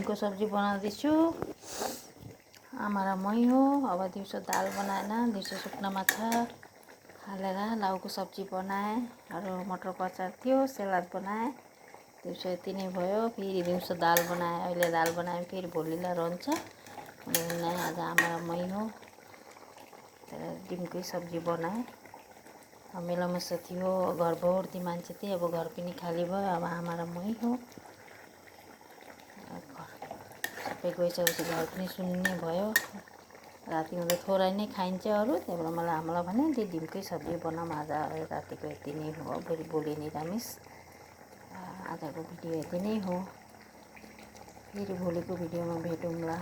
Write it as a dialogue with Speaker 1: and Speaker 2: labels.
Speaker 1: डिमको सब्जी बनाउँदैछु। आमा र मै हो। अब दिउँसो दाल बनाएन, दिउँसो सुक्ना माछा हालेर लाउको सब्जी बनाएँ। अरू मटरको अचार थियो, सलाद बनाएँ। दिउँसो यति नै भयो। फेरि दिउँसो दाल बनाएँ। अहिले दाल बनाएँ, फेरि भोलिलाई रहन्छ। नै आज आमा र मै हो। डिमकै सब्जी बनाएँ। मेलामसो थियो, घर भर्ती मान्छे थिए। अब घर पनि खाली भयो। अब आमा र मै हो। सबै गइसकेपछि घर पनि सुन्ने भयो। रातिमा त थोरै नै खाइन्छ अरू, त्यही भएर मलाई आमालाई भने त्यो डिमकै सब्जी बनाऊँ आज। रातिको यति नै हो। फेरि भोलि निरामिस। आजको भिडियो यति नै हो। फेरि भोलिको भिडियोमा भेटौँला।